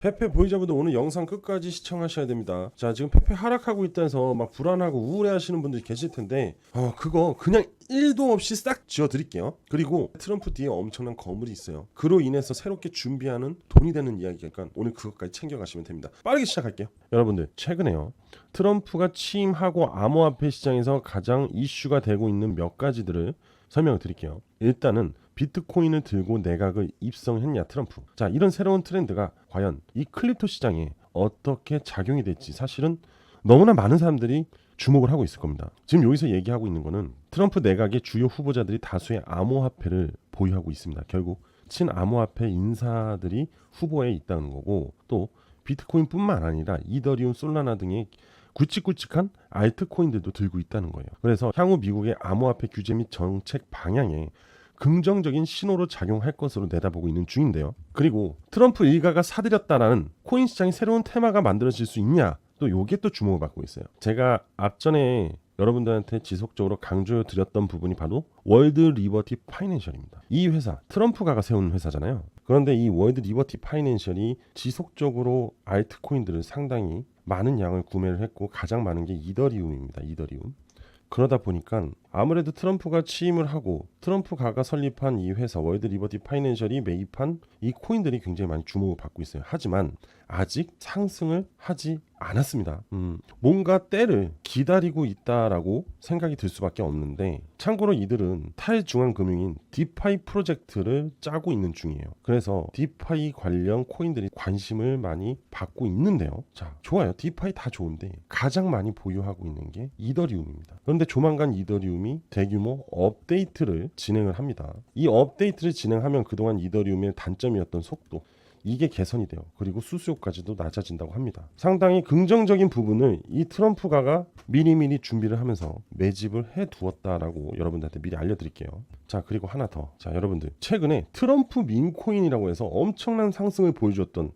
페페 보유자분들 오늘 영상 끝까지 시청하셔야 됩니다. 자, 지금 페페 하락하고 있다 해서 막 불안하고 우울해하시는 분들이 계실 텐데 그거 그냥 1도 없이 싹 지워드릴게요. 그리고 트럼프 뒤에 엄청난 거물이 있어요. 그로 인해서 새롭게 준비하는 돈이 되는 이야기니까 오늘 그것까지 챙겨가시면 됩니다. 빠르게 시작할게요. 여러분들 최근에요, 트럼프가 취임하고 암호화폐 시장에서 가장 이슈가 되고 있는 몇 가지들을 설명을 드릴게요. 일단은 비트코인을 들고 내각을 입성했냐 트럼프. 자, 이런 새로운 트렌드가 과연 이 크립토 시장에 어떻게 작용이 될지 사실은 너무나 많은 사람들이 주목을 하고 있을 겁니다. 지금 여기서 얘기하고 있는 거는 트럼프 내각의 주요 후보자들이 다수의 암호화폐를 보유하고 있습니다. 결국 친암호화폐 인사들이 후보에 있다는 거고, 또 비트코인뿐만 아니라 이더리움, 솔라나 등의 굵직굵직한 알트코인들도 들고 있다는 거예요. 그래서 향후 미국의 암호화폐 규제 및 정책 방향에 긍정적인 신호로 작용할 것으로 내다보고 있는 중인데요. 그리고 트럼프 일가가 사들였다라는 코인 시장의 새로운 테마가 만들어질 수 있냐, 또 요게 또 주목을 받고 있어요. 제가 앞전에 여러분들한테 지속적으로 강조드렸던 부분이 바로 월드 리버티 파이낸셜입니다. 이 회사 트럼프가가 세운 회사잖아요. 그런데 이 월드 리버티 파이낸셜이 지속적으로 알트코인들을 상당히 많은 양을 구매를 했고, 가장 많은 게 이더리움입니다. 이더리움. 그러다 보니까 아무래도 트럼프가 취임을 하고 트럼프가가 설립한 이 회사 월드 리버티 파이낸셜이 매입한 이 코인들이 굉장히 많이 주목을 받고 있어요. 하지만 아직 상승을 하지 않았습니다. 뭔가 때를 기다리고 있다라고 생각이 들 수밖에 없는데, 참고로 이들은 탈중앙금융인 디파이 프로젝트를 짜고 있는 중이에요. 그래서 디파이 관련 코인들이 관심을 많이 받고 있는데요. 자, 좋아요. 디파이 다 좋은데 가장 많이 보유하고 있는 게 이더리움입니다. 그런데 조만간 이더리움이 대규모 업데이트를 진행을 합니다. 이 업데이트를 진행하면 그동안 이더리움의 단점이었던 속도, 이게 개선이 돼요. 그리고 수수료까지도 낮아진다고 합니다. 상당히 긍정적인 부분을 이 트럼프가가 미리미리 준비를 하면서 매집을 해두었다라고 여러분들한테 미리 알려드릴게요. 자, 그리고 하나 더. 자, 여러분들 최근에 트럼프 민코인이라고 해서 엄청난 상승을 보여줬던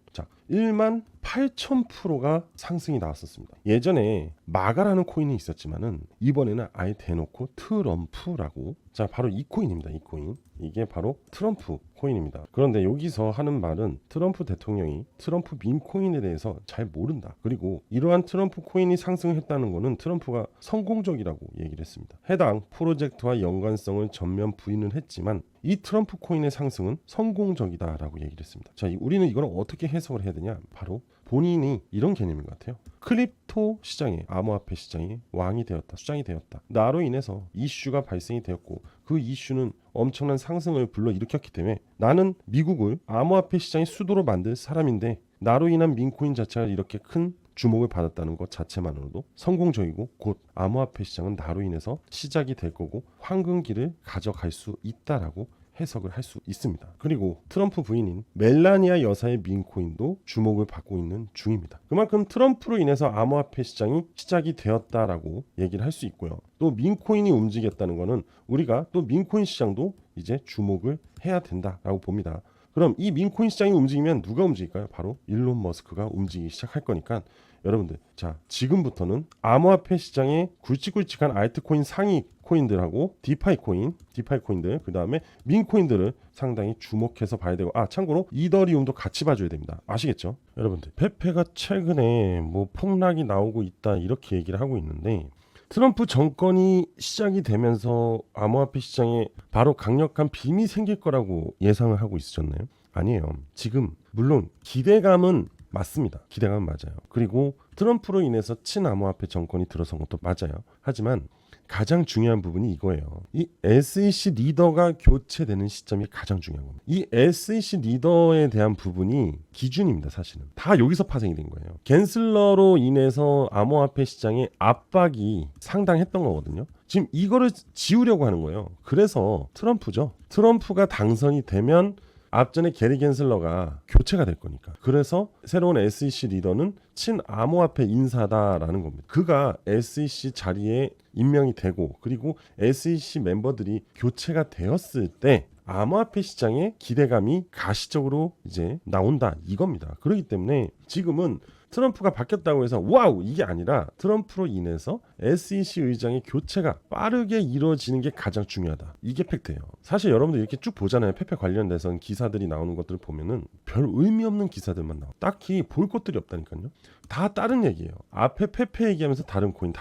18,000%가 상승이 나왔었습니다. 예전에 마가라는 코인이 있었지만은 이번에는 아예 대놓고 트럼프라고, 자, 바로 이 코인입니다. 이 코인. 이게 바로 트럼프 코인입니다. 그런데 여기서 하는 말은 트럼프 대통령이 트럼프 민코인에 대해서 잘 모른다. 그리고 이러한 트럼프 코인이 상승했다는 거는 트럼프가 성공적이라고 얘기를 했습니다. 해당 프로젝트와 연관성을 전면 부인은 했지만 이 트럼프 코인의 상승은 성공적이다라고 얘기를 했습니다. 자, 우리는 이걸 어떻게 해석을 해야 되냐? 바로 본인이 이런 개념인 것 같아요. 크립토 시장에, 암호화폐 시장의 왕이 되었다, 수장이 되었다. 나로 인해서 이슈가 발생이 되었고, 그 이슈는 엄청난 상승을 불러일으켰기 때문에 나는 미국을 암호화폐 시장의 수도로 만들 사람인데, 나로 인한 민코인 자체가 이렇게 큰 주목을 받았다는 것 자체만으로도 성공적이고, 곧 암호화폐 시장은 나로 인해서 시작이 될 거고 황금기를 가져갈 수 있다라고 해석을 할 수 있습니다. 그리고 트럼프 부인인 멜라니아 여사의 민코인도 주목을 받고 있는 중입니다. 그만큼 트럼프로 인해서 암호화폐 시장이 시작이 되었다라고 얘기를 할 수 있고요. 또 민코인이 움직였다는 것은 우리가 또 민코인 시장도 이제 주목을 해야 된다라고 봅니다. 그럼 이 민코인 시장이 움직이면 누가 움직일까요? 바로 일론 머스크가 움직이기 시작할 거니까 여러분들, 자, 지금부터는 암호화폐 시장의 굵직굵직한 알트코인 상위 코인들하고 디파이 코인들, 그 다음에 민코인들을 상당히 주목해서 봐야 되고, 참고로 이더리움도 같이 봐줘야 됩니다. 아시겠죠? 여러분들, 페페가 최근에 뭐 폭락이 나오고 있다 이렇게 얘기를 하고 있는데, 트럼프 정권이 시작이 되면서 암호화폐 시장에 바로 강력한 빔이 생길 거라고 예상을 하고 있으셨나요? 아니에요. 지금 물론 기대감은 맞습니다. 기대감은 맞아요. 그리고 트럼프로 인해서 친암호화폐 정권이 들어선 것도 맞아요. 하지만 가장 중요한 부분이 이거예요. 이 SEC 리더가 교체되는 시점이 가장 중요한 겁니다. 이 SEC 리더에 대한 부분이 기준입니다. 사실은 다 여기서 파생이 된 거예요. 갠슬러로 인해서 암호화폐 시장에 압박이 상당했던 거거든요. 지금 이거를 지우려고 하는 거예요. 그래서 트럼프죠. 트럼프가 당선이 되면 앞전에 게리 갠슬러가 교체가 될 거니까. 그래서 새로운 SEC 리더는 친암호화폐 인사다라는 겁니다. 그가 SEC 자리에 임명이 되고, 그리고 SEC 멤버들이 교체가 되었을 때 암호화폐 시장에 기대감이 가시적으로 이제 나온다 이겁니다. 그렇기 때문에 지금은 트럼프가 바뀌었다고 해서 와우 이게 아니라 트럼프로 인해서 SEC 의장의 교체가 빠르게 이루어지는 게 가장 중요하다. 이게 팩트예요. 사실 여러분들 이렇게 쭉 보잖아요. 페페 관련돼서 기사들이 나오는 것들을 보면은 별 의미 없는 기사들만 나와. 딱히 볼 것들이 없다니까요. 다 다른 얘기예요. 앞에 페페 얘기하면서 다른 코인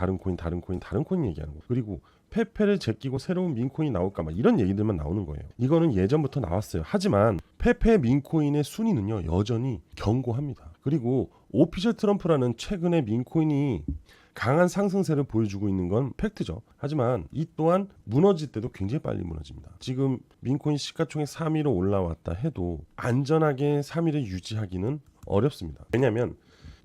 얘기하는 거. 그리고 페페를 제끼고 새로운 민코인이 나올까 막 이런 얘기들만 나오는 거예요. 이거는 예전부터 나왔어요. 하지만 페페 민코인의 순위는요 여전히 견고합니다. 그리고 오피셜 트럼프라는 최근에 민코인이 강한 상승세를 보여주고 있는 건 팩트죠. 하지만 이 또한 무너질 때도 굉장히 빨리 무너집니다. 지금 민코인 시가총액 3위로 올라왔다 해도 안전하게 3위를 유지하기는 어렵습니다. 왜냐하면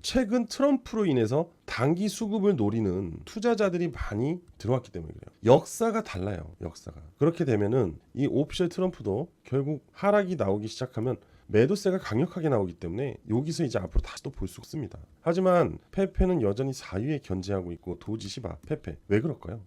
최근 트럼프로 인해서 단기 수급을 노리는 투자자들이 많이 들어왔기 때문에 그래요. 역사가 달라요. 역사가. 그렇게 되면은 이 오피셜 트럼프도 결국 하락이 나오기 시작하면 매도세가 강력하게 나오기 때문에 여기서 이제 앞으로 다시 또 볼 수 없습니다. 하지만 페페는 여전히 4위에 견제하고 있고 도지 시바, 페페 왜 그럴까요?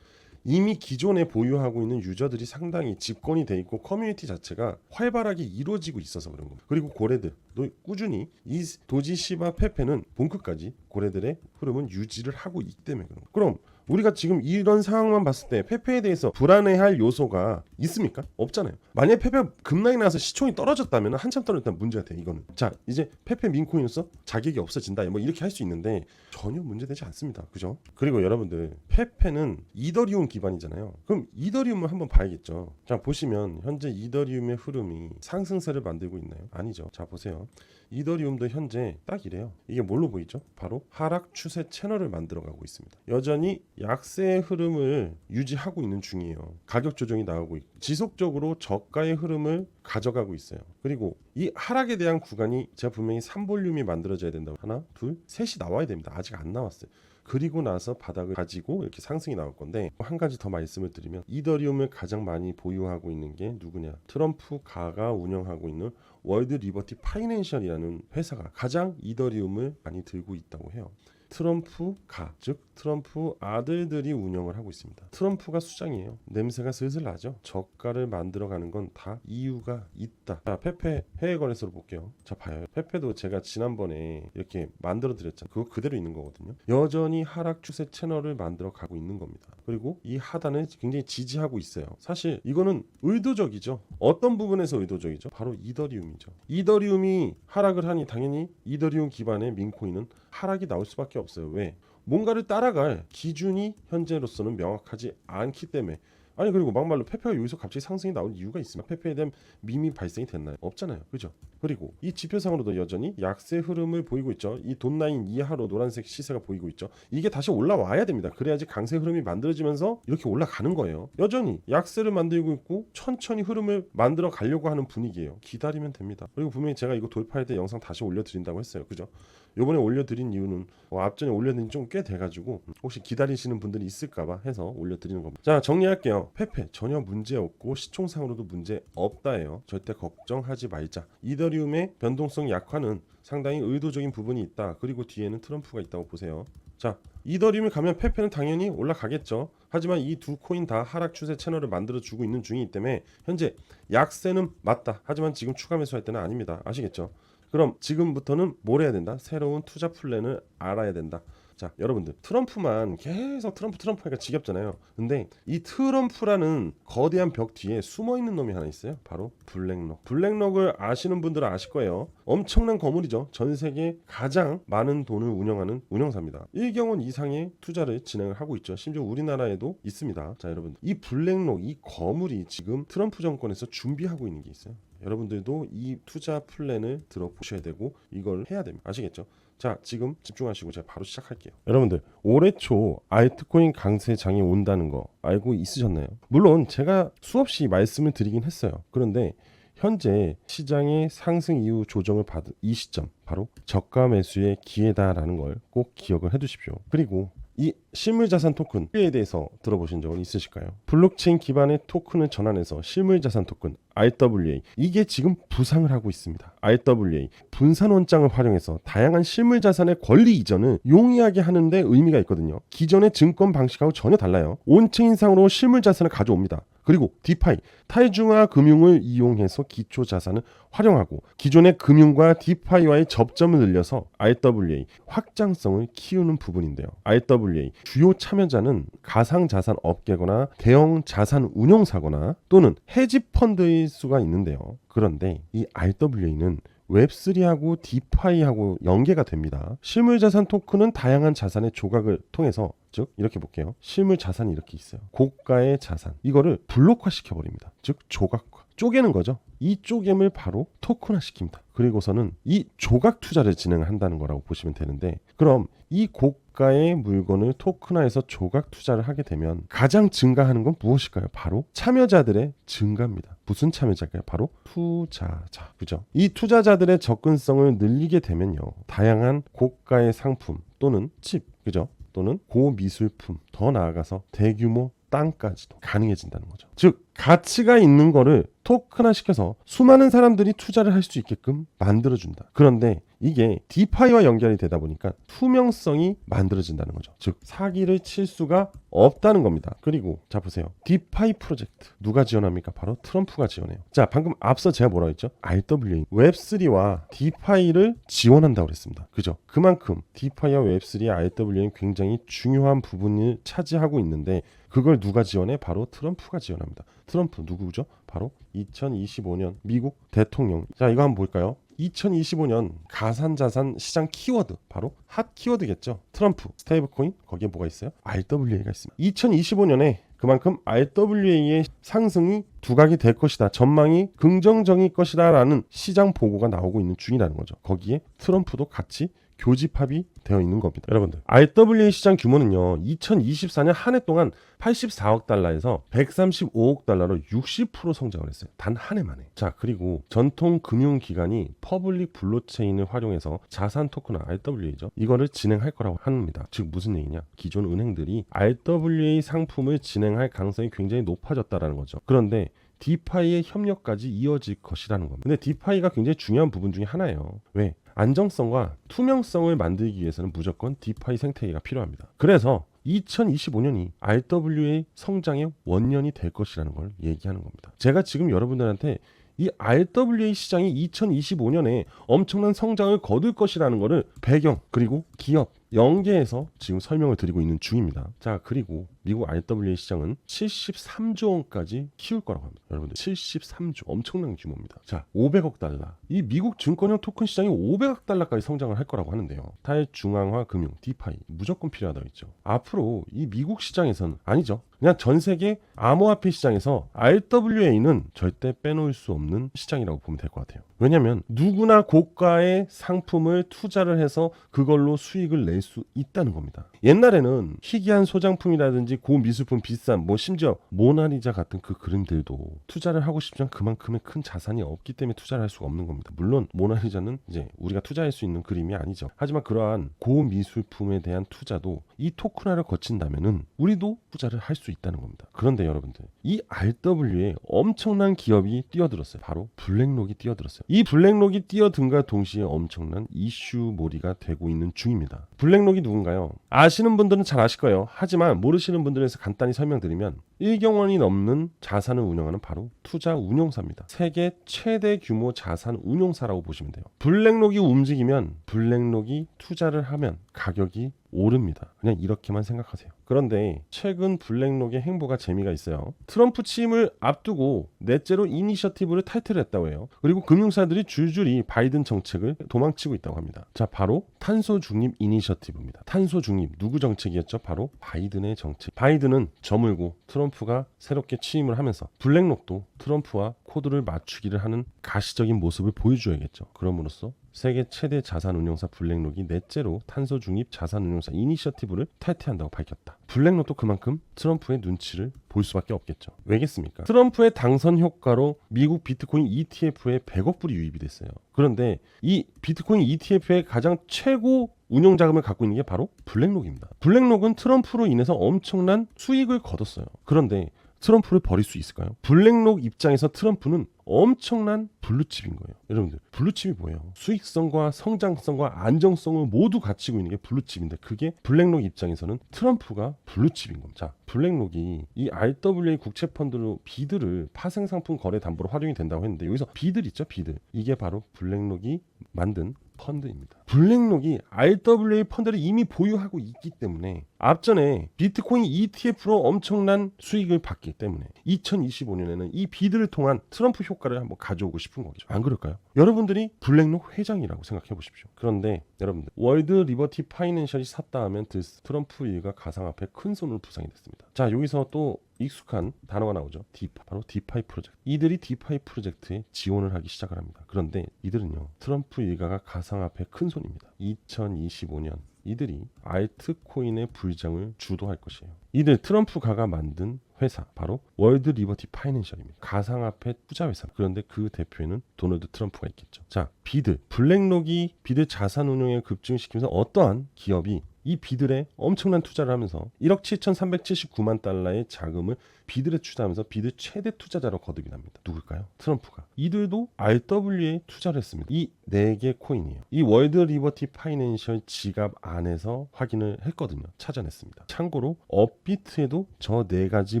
이미 기존에 보유하고 있는 유저들이 상당히 집권이 돼 있고 커뮤니티 자체가 활발하게 이루어지고 있어서 그런 겁니다. 그리고 고래들도 꾸준히 이 도지 시바 페페는 본크까지 고래들의 흐름은 유지를 하고 있기 때문에 그런 겁니다. 그럼 우리가 지금 이런 상황만 봤을 때 페페에 대해서 불안해할 요소가 있습니까? 없잖아요. 만약에 페페 급락이 나서 시총이 떨어졌다면 한참 떨어졌다면 문제가 돼 이거는. 자 이제 페페 민코인으로서 자격이 없어진다 뭐 이렇게 할 수 있는데 전혀 문제되지 않습니다. 그죠? 그리고 여러분들 페페는 이더리움 기반이잖아요. 그럼 이더리움을 한번 봐야겠죠. 자 보시면 현재 이더리움의 흐름이 상승세를 만들고 있나요? 아니죠. 자 보세요. 이더리움도 현재 딱 이래요. 이게 뭘로 보이죠? 바로 하락 추세 채널을 만들어가고 있습니다. 여전히 약세의 흐름을 유지하고 있는 중이에요. 가격 조정이 나오고 있고 지속적으로 저가의 흐름을 가져가고 있어요. 그리고 이 하락에 대한 구간이 제가 분명히 3볼륨이 만들어져야 된다고 하나, 둘, 셋이 나와야 됩니다. 아직 안 나왔어요. 그리고 나서 바닥을 가지고 이렇게 상승이 나올 건데 한 가지 더 말씀을 드리면 이더리움을 가장 많이 보유하고 있는 게 누구냐? 트럼프 가가 운영하고 있는 월드 리버티 파이낸셜이라는 회사가 가장 이더리움을 많이 들고 있다고 해요. 트럼프 가, 즉 트럼프 아들들이 운영을 하고 있습니다. 트럼프가 수장이에요. 냄새가 슬슬 나죠. 저가를 만들어가는 건 다 이유가 있다. 자, 페페 해외 거래소로 볼게요. 자, 봐요. 페페도 제가 지난번에 이렇게 만들어 드렸잖아요. 그거 그대로 있는 거거든요. 여전히 하락 추세 채널을 만들어 가고 있는 겁니다. 그리고 이 하단을 굉장히 지지하고 있어요. 사실 이거는 의도적이죠. 어떤 부분에서 의도적이죠? 바로 이더리움이죠. 이더리움이 하락을 하니 당연히 이더리움 기반의 민코인은 하락이 나올 수밖에 없어요. 왜? 뭔가를 따라갈 기준이 현재로서는 명확하지 않기 때문에. 아니 그리고 막말로 페페가 여기서 갑자기 상승이 나올 이유가 있으면 페페에 대한 밈이 발생이 됐나요? 없잖아요. 그죠? 그리고 이 지표상으로도 여전히 약세 흐름을 보이고 있죠. 이 돈 라인 이하로 노란색 시세가 보이고 있죠. 이게 다시 올라와야 됩니다. 그래야지 강세 흐름이 만들어지면서 이렇게 올라가는 거예요. 여전히 약세를 만들고 있고 천천히 흐름을 만들어 가려고 하는 분위기예요. 기다리면 됩니다. 그리고 분명히 제가 이거 돌파할 때 영상 다시 올려드린다고 했어요. 그죠? 요번에 올려드린 이유는 앞전에 올려드린 좀 꽤 돼가지고 혹시 기다리시는 분들이 있을까봐 해서 올려드리는 겁니다. 자 정리할게요. 페페 전혀 문제 없고 시총상으로도 문제 없다예요. 절대 걱정하지 말자. 이더리움의 변동성 약화는 상당히 의도적인 부분이 있다. 그리고 뒤에는 트럼프가 있다고 보세요. 자 이더리움이 가면 페페는 당연히 올라가겠죠. 하지만 이 두 코인 다 하락 추세 채널을 만들어주고 있는 중이기 때문에 현재 약세는 맞다. 하지만 지금 추가 매수할 때는 아닙니다. 아시겠죠? 그럼 지금부터는 뭘 해야 된다? 새로운 투자 플랜을 알아야 된다. 자 여러분들 트럼프만 계속 트럼프 하니까 지겹잖아요. 근데 이 트럼프라는 거대한 벽 뒤에 숨어있는 놈이 하나 있어요. 바로 블랙록. 블랙록을 아시는 분들은 아실 거예요. 엄청난 거물이죠. 전 세계 가장 많은 돈을 운영하는 운영사입니다. 1경 원 이상의 투자를 진행을 하고 있죠. 심지어 우리나라에도 있습니다. 자 여러분 이 블랙록 이 거물이 지금 트럼프 정권에서 준비하고 있는 게 있어요. 여러분들도 이 투자 플랜을 들어보셔야 되고 이걸 해야 됩니다. 아시겠죠? 자 지금 집중하시고 제가 바로 시작할게요. 여러분들 올해 초 알트코인 강세장이 온다는 거 알고 있으셨나요? 물론 제가 수없이 말씀을 드리긴 했어요. 그런데 현재 시장의 상승 이후 조정을 받은 이 시점 바로 저가 매수의 기회다라는 걸 꼭 기억을 해두십시오. 그리고 이 실물자산 토큰에 대해서 들어보신 적은 있으실까요? 블록체인 기반의 토큰을 전환해서 실물자산 토큰 RWA 이게 지금 부상을 하고 있습니다. RWA 분산 원장을 활용해서 다양한 실물자산의 권리 이전을 용이하게 하는 데 의미가 있거든요. 기존의 증권 방식하고 전혀 달라요. 온체인상으로 실물자산을 가져옵니다. 그리고 디파이, 탈중앙화 금융을 이용해서 기초 자산을 활용하고 기존의 금융과 디파이와의 접점을 늘려서 RWA 확장성을 키우는 부분인데요. RWA 주요 참여자는 가상자산 업계거나 대형 자산 운용사거나 또는 헤지펀드일 수가 있는데요. 그런데 이 RWA는 웹3하고 디파이하고 연계가 됩니다. 실물자산 토큰은 다양한 자산의 조각을 통해서, 즉 이렇게 볼게요. 실물자산이 이렇게 있어요. 고가의 자산, 이거를 블록화 시켜버립니다. 즉 조각화, 쪼개는 거죠. 이 쪼개을 바로 토큰화 시킵니다. 그리고서는 이 조각 투자를 진행한다는 거라고 보시면 되는데, 그럼 이 고가의 물건을 토큰화해서 조각 투자를 하게 되면 가장 증가하는 건 무엇일까요? 바로 참여자들의 증가입니다. 무슨 참여자일까요? 바로 투자자. 그죠? 이 투자자들의 접근성을 늘리게 되면요, 다양한 고가의 상품 또는 칩, 그죠? 또는 고미술품, 더 나아가서 대규모 땅까지도 가능해진다는 거죠. 즉 가치가 있는 거를 토큰화 시켜서 수많은 사람들이 투자를 할 수 있게끔 만들어준다. 그런데 이게 디파이와 연결이 되다 보니까 투명성이 만들어진다는 거죠. 즉 사기를 칠 수가 없다는 겁니다. 그리고 자 보세요. 디파이 프로젝트 누가 지원합니까? 바로 트럼프가 지원해요. 자 방금 앞서 제가 뭐라고 했죠? RWA 웹3와 디파이를 지원한다고 그랬습니다. 그죠? 그만큼 디파이와 웹3의 RWA는 굉장히 중요한 부분을 차지하고 있는데 그걸 누가 지원해? 바로 트럼프가 지원합니다. 트럼프 누구죠? 바로 2025년 미국 대통령. 자 이거 한번 볼까요? 2025년 가상자산 시장 키워드, 바로 핫 키워드겠죠. 트럼프, 스테이블코인, 거기에 뭐가 있어요? RWA가 있습니다. 2025년에 그만큼 RWA의 상승이 두각이 될 것이다, 전망이 긍정적일 것이다 라는 시장 보고가 나오고 있는 중이라는 거죠. 거기에 트럼프도 같이 교집합이 되어 있는 겁니다. 여러분들 RWA 시장 규모는요 2024년 한 해 동안 84억 달러에서 135억 달러로 60% 성장을 했어요. 단 한 해만에. 자 그리고 전통 금융기관이 퍼블릭 블록체인을 활용해서 자산 토큰화 RWA죠. 이거를 진행할 거라고 합니다. 즉 무슨 얘기냐, 기존 은행들이 RWA 상품을 진행할 가능성이 굉장히 높아졌다라는 거죠. 그런데 디파이의 협력까지 이어질 것이라는 겁니다. 근데 디파이가 굉장히 중요한 부분 중에 하나예요. 왜? 안정성과 투명성을 만들기 위해서는 무조건 디파이 생태계가 필요합니다. 그래서 2025년이 RWA 성장의 원년이 될 것이라는 걸 얘기하는 겁니다. 제가 지금 여러분들한테 이 RWA 시장이 2025년에 엄청난 성장을 거둘 것이라는 것을 배경 그리고 기업 연계해서 지금 설명을 드리고 있는 중입니다. 자 그리고 미국 RWA 시장은 73조 원까지 키울 거라고 합니다. 여러분들 73조 엄청난 규모입니다. 자 500억 달러, 이 미국 증권형 토큰 시장이 500억 달러까지 성장을 할 거라고 하는데요. 탈중앙화 금융 디파이 무조건 필요하다고 했죠. 앞으로 이 미국 시장에서는 아니죠, 그냥 전 세계 암호화폐 시장에서 RWA는 절대 빼놓을 수 없는 시장이라고 보면 될 것 같아요. 왜냐하면 누구나 고가의 상품을 투자를 해서 그걸로 수익을 낼 수 있다는 겁니다. 옛날에는 희귀한 소장품이라든지 고미술품 비싼 심지어 모나리자 같은 그 그림들도 투자를 하고 싶지만 그만큼의 큰 자산이 없기 때문에 투자를 할 수가 없는 겁니다. 물론 모나리자는 이제 우리가 투자할 수 있는 그림이 아니죠. 하지만 그러한 고미술품에 대한 투자도 이 토큰화를 거친다면은 우리도 투자를 할 수 있다는 겁니다. 그런데 여러분들 이 RWA에 엄청난 기업이 뛰어들었어요. 바로 블랙록이 뛰어들었어요. 이 블랙록이 뛰어든과 동시에 엄청난 이슈몰이가 되고 있는 중입니다. 블랙록이 누군가요? 아시는 분들은 잘 아실 거예요. 하지만 모르시는 분들에서 간단히 설명드리면 1경 원이 넘는 자산을 운영하는 바로 투자 운용사입니다. 세계 최대 규모 자산 운용사라고 보시면 돼요. 블랙록이 움직이면 블랙록이 투자를 하면 가격이 오릅니다. 그냥 이렇게만 생각하세요. 그런데 최근 블랙록의 행보가 재미가 있어요. 트럼프 취임을 앞두고 넷째로 이니셔티브를 탈퇴했다고 해요. 그리고 금융사들이 줄줄이 바이든 정책을 도망치고 있다고 합니다. 자 바로 탄소 중립 이니셔티브입니다. 탄소 중립 누구 정책이었죠? 바로 바이든의 정책. 바이든은 저물고 트럼프가 새롭게 취임을 하면서 블랙록도 트럼프와 코드를 맞추기를 하는 가시적인 모습을 보여줘야겠죠. 그럼으로써 세계 최대 자산운용사 블랙록이 넷째로 탄소 중립 자산운용사 이니셔티브를 탈퇴한다고 밝혔다. 블랙록도 그만큼 트럼프의 눈치를 볼 수밖에 없겠죠. 왜겠습니까? 트럼프의 당선 효과로 미국 비트코인 ETF에 100억 불이 유입이 됐어요. 그런데 이 비트코인 ETF의 가장 최고 운용 자금을 갖고 있는 게 바로 블랙록입니다. 블랙록은 트럼프로 인해서 엄청난 수익을 거뒀어요. 그런데 트럼프를 버릴 수 있을까요? 블랙록 입장에서 트럼프는 엄청난 블루칩인 거예요. 여러분들 블루칩이 뭐예요? 수익성과 성장성과 안정성을 모두 갖추고 있는 게 블루칩인데 그게 블랙록 입장에서는 트럼프가 블루칩인 겁니다. 자, 블랙록이 이 RWA 국채펀드로 비드를 파생상품 거래 담보로 활용이 된다고 했는데 여기서 비들 있죠? 비들. 이게 바로 블랙록이 만든 펀드입니다. 블랙록이 RWA 펀드를 이미 보유하고 있기 때문에 앞전에 비트코인 ETF로 엄청난 수익을 받기 때문에 2025년에는 이 비드를 통한 트럼프 효과를 한번 가져오고 싶은 거죠. 안 그럴까요? 여러분들이 블랙록 회장이라고 생각해 보십시오. 그런데 여러분들 월드 리버티 파이낸셜이 샀다 하면 트럼프 일가 가상화폐 큰 손을 부상이 됐습니다. 자, 여기서 또 익숙한 단어가 나오죠. 디파, 바로 디파이 프로젝트. 이들이 디파이 프로젝트에 지원을 하기 시작을 합니다. 그런데 이들은요, 트럼프 일가가 가상화폐 큰 손입니다. 2025년 이들이 알트코인의 불장을 주도할 것이에요. 이들 트럼프가가 만든 회사 바로 월드 리버티 파이낸셜입니다. 가상화폐 투자 회사. 그런데 그 대표에는 도널드 트럼프가 있겠죠. 자, 비드, 블랙록이 비드 자산 운용에 급증시키면서 어떠한 기업이 이 비들에 엄청난 투자를 하면서 1억 7,379만 달러의 자금을 비들에 투자하면서 비드 최대 투자자로 거듭이 납니다. 누굴까요? 트럼프가. 이들도 RWA에 투자를 했습니다. 이 4개 코인이에요. 이 월드 리버티 파이낸셜 지갑 안에서 확인을 했거든요. 찾아냈습니다. 참고로 업비트에도 저 4가지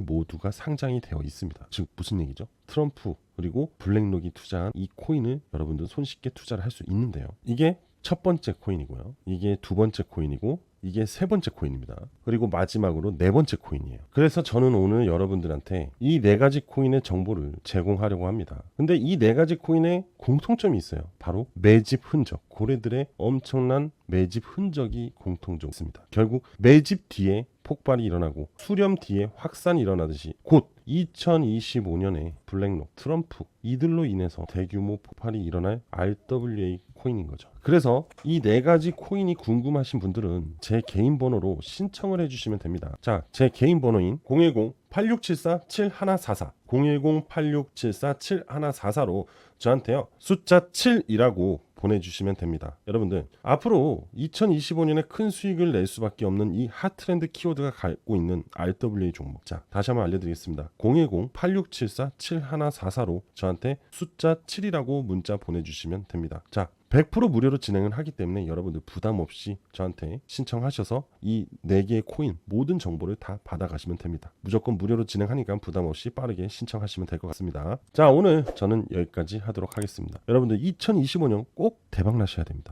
모두가 상장이 되어 있습니다. 즉 무슨 얘기죠? 트럼프 그리고 블랙록이 투자한 이 코인을 여러분들 손쉽게 투자를 할 수 있는데요. 이게 첫 번째 코인이고요. 이게 두 번째 코인이고 이게 세 번째 코인입니다. 그리고 마지막으로 네 번째 코인이에요. 그래서 저는 오늘 여러분들한테 이 4가지 코인의 정보를 제공하려고 합니다. 근데 이 4가지 코인에 공통점이 있어요. 바로 매집 흔적. 고래들의 엄청난 매집 흔적이 공통적으로 있습니다. 결국 매집 뒤에 폭발이 일어나고 수렴 뒤에 확산이 일어나듯이 곧 2025년에 블랙록, 트럼프 이들로 인해서 대규모 폭발이 일어날 RWA 코인인 거죠. 그래서 이 4가지 코인이 궁금하신 분들은 제 개인 번호로 신청을 해주시면 됩니다. 자, 제 개인 번호인 010-8674-7144 010-8674-7144로 저한테요 숫자 7이라고 보내주시면 됩니다. 여러분들 앞으로 2025년에 큰 수익을 낼 수밖에 없는 이 핫트렌드 키워드가 갖고 있는 RWA 종목, 자 다시 한번 알려드리겠습니다. 010-8674-7144로 저한테 숫자 7이라고 문자 보내주시면 됩니다. 자, 100% 무료로 진행을 하기 때문에 여러분들 부담 없이 저한테 신청하셔서 이 4개의 코인 모든 정보를 다 받아가시면 됩니다. 무조건 무료로 진행하니까 부담 없이 빠르게 신청하시면 될 것 같습니다. 자, 오늘 저는 여기까지 하도록 하겠습니다. 여러분들 2025년 꼭 대박 나셔야 됩니다.